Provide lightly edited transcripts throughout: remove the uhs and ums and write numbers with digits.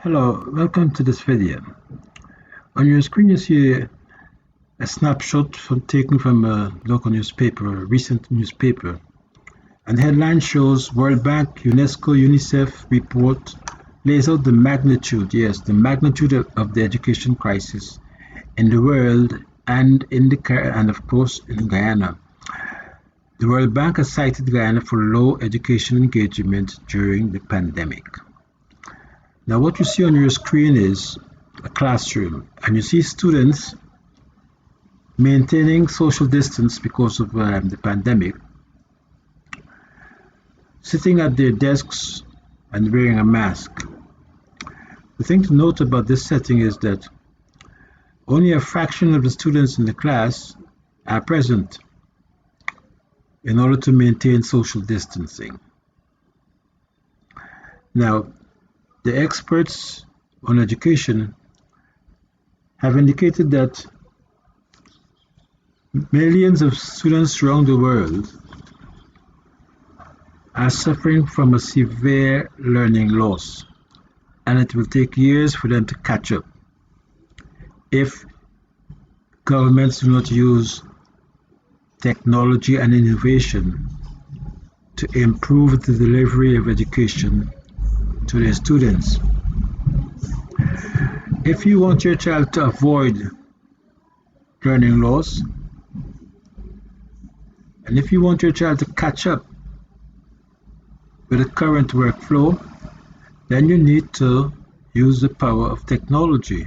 Hello, welcome to this video. On your screen you see a snapshot taken from a local newspaper, a recent newspaper. And the headline shows World Bank UNESCO-UNICEF report lays out the magnitude, yes, the magnitude of the education crisis in the world and of course in Guyana. The World Bank has cited Guyana for low education engagement during the pandemic. Now what you see on your screen is a classroom, and you see students maintaining social distance because of the pandemic, sitting at their desks and wearing a mask. The thing to note about this setting is that only a fraction of the students in the class are present in order to maintain social distancing. Now, the experts on education have indicated that millions of students around the world are suffering from a severe learning loss, and it will take years for them to catch up if governments do not use technology and innovation to improve the delivery of education to their students. If you want your child to avoid learning loss, and if you want your child to catch up with the current workflow, then you need to use the power of technology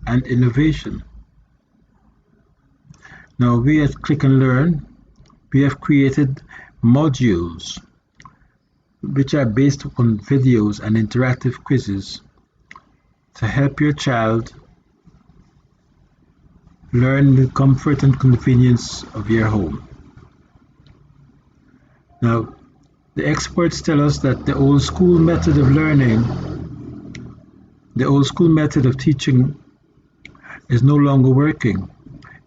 and innovation. Now we at Click and Learn, we have created modules which are based on videos and interactive quizzes to help your child learn the comfort and convenience of your home. Now, the experts tell us that the old school method of learning, the old school method of teaching is no longer working.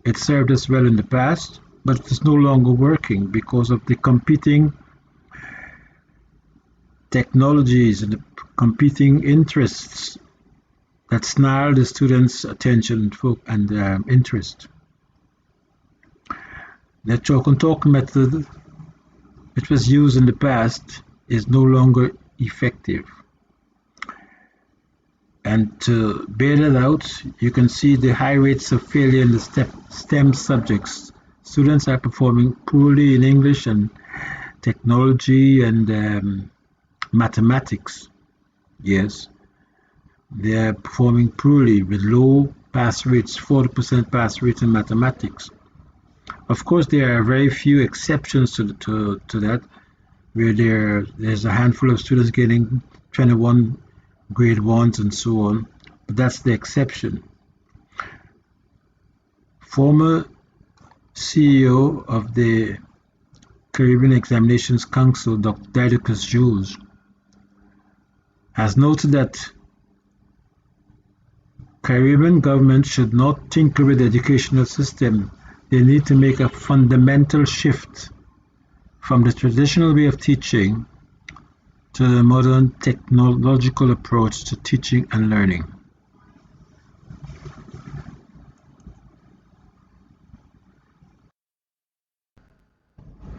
It served us well in the past, but it's no longer working because of the competing technologies and the competing interests that snarl the students' attention and interest. The chalk and talk method, which was used in the past, is no longer effective. And to bear that out, you can see the high rates of failure in the STEM subjects. Students are performing poorly in English and technology and mathematics. Yes, they are performing poorly with low pass rates, 40% pass rate in mathematics. Of course, there are very few exceptions to that, where there's a handful of students getting 21 grade 1s and so on, but that's the exception. Former CEO of the Caribbean Examinations Council, Dr. Didacus Jules, has noted that Caribbean governments should not tinker with the educational system. They need to make a fundamental shift from the traditional way of teaching to the modern technological approach to teaching and learning.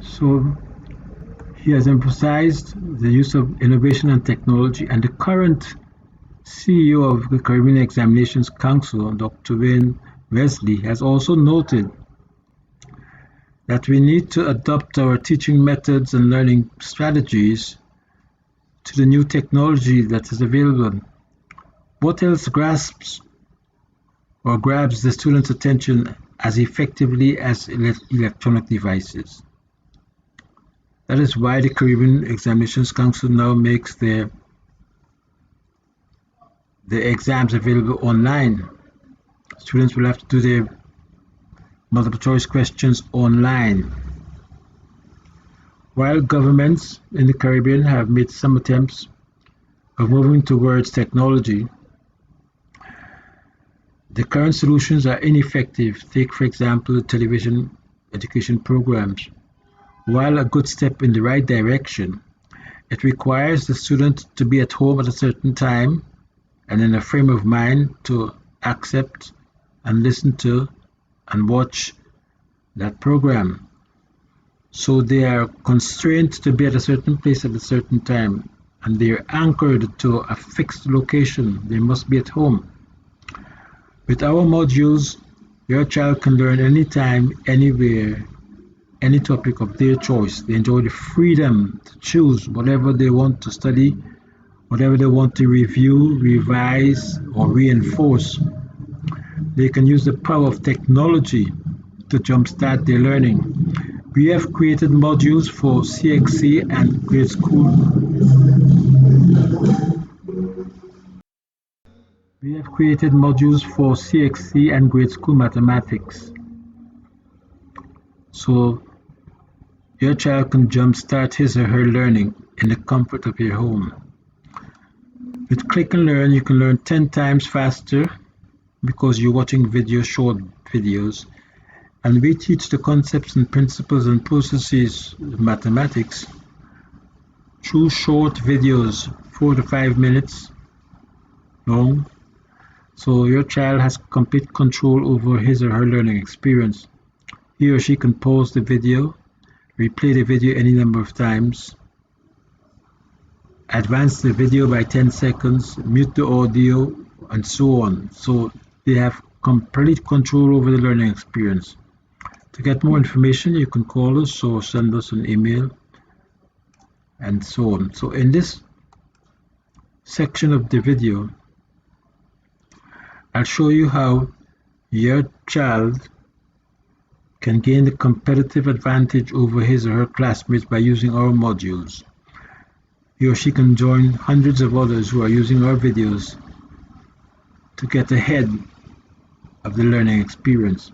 So he has emphasized the use of innovation and technology, and the current CEO of the Caribbean Examinations Council, Dr. Wayne Wesley, has also noted that we need to adopt our teaching methods and learning strategies to the new technology that is available. What else grabs the student's attention as effectively as electronic devices? That is why the Caribbean Examinations Council now makes the exams available online. Students will have to do their multiple choice questions online. While governments in the Caribbean have made some attempts of moving towards technology, the current solutions are ineffective. Take, for example, the television education programs. While a good step in the right direction, it requires the student to be at home at a certain time and in a frame of mind to accept and listen to and watch that program. So they are constrained to be at a certain place at a certain time, and they are anchored to a fixed location. They must be at home. With our modules, your child can learn anytime, anywhere, any topic of their choice. They enjoy the freedom to choose whatever they want to study, whatever they want to review, revise, or reinforce. They can use the power of technology to jumpstart their learning. We have created modules for CXC and grade school. We have created modules for CXC and grade school mathematics. So your child can jumpstart his or her learning in the comfort of your home. With Click and Learn, you can learn 10 times faster because you're watching short videos. And we teach the concepts and principles and processes of mathematics through short videos, 4 to 5 minutes long. So your child has complete control over his or her learning experience. He or she can pause the video, replay the video any number of times, advance the video by 10 seconds, mute the audio, and so on. So they have complete control over the learning experience. To get more information, you can call us or send us an email, and so on. So in this section of the video, I'll show you how your child can gain the competitive advantage over his or her classmates by using our modules. He or she can join hundreds of others who are using our videos to get ahead of the learning experience.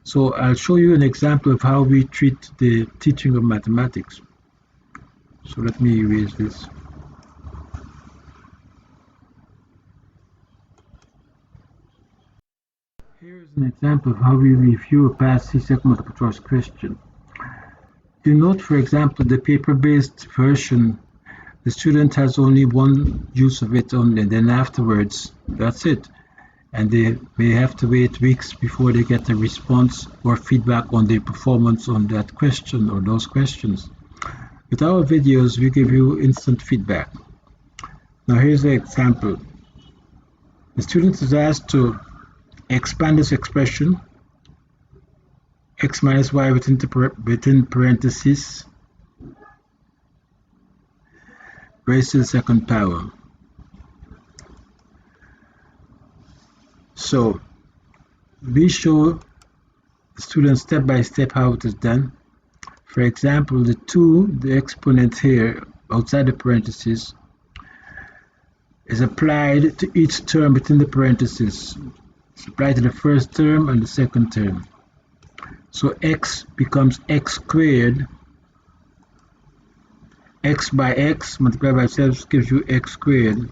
So I'll show you an example of how we treat the teaching of mathematics. So let me erase this. Here is an example of how we review a past CSEC multiple choice question. You note, for example, the paper-based version, the student has only one use of it only, and then afterwards, that's it. And they may have to wait weeks before they get a response or feedback on their performance on that question or those questions. With our videos, we give you instant feedback. Now here's the example. The student is asked to expand this expression, x minus y within parentheses, raised to the second power. So we show the student step by step how it is done. For example, the exponent here outside the parentheses is applied to each term within the parentheses. It's applied to the first term and the second term. So x becomes x squared. X by x multiplied by itself gives you x squared.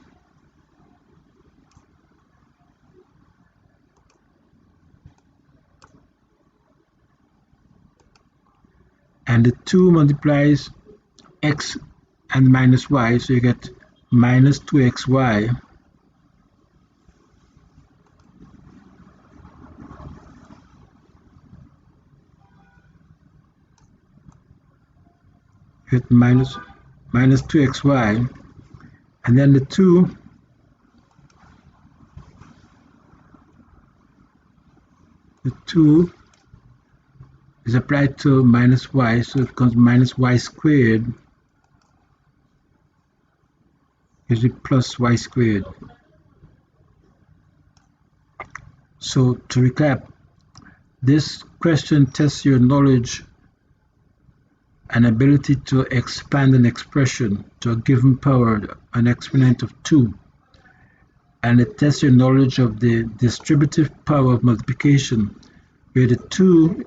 And the 2 multiplies x and minus y, so you get minus 2xy. You get minus 2xy, and then the 2 is applied to minus y, so it becomes minus y squared gives you plus y squared. So to recap, this question tests your knowledge and ability to expand an expression to a given power, an exponent of 2. And it tests your knowledge of the distributive power of multiplication, where the 2,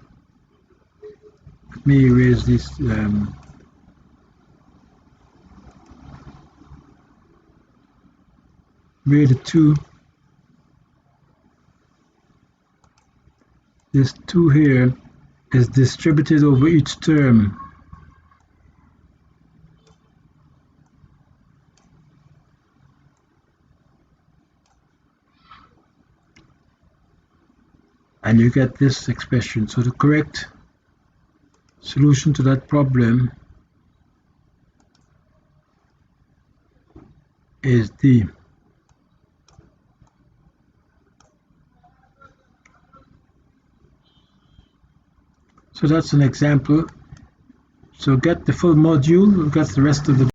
let me erase this, where the 2, this 2 here is distributed over each term. and you get this expression. So the correct solution to that problem is D. So that's an example. So get the full module, we've got the rest of the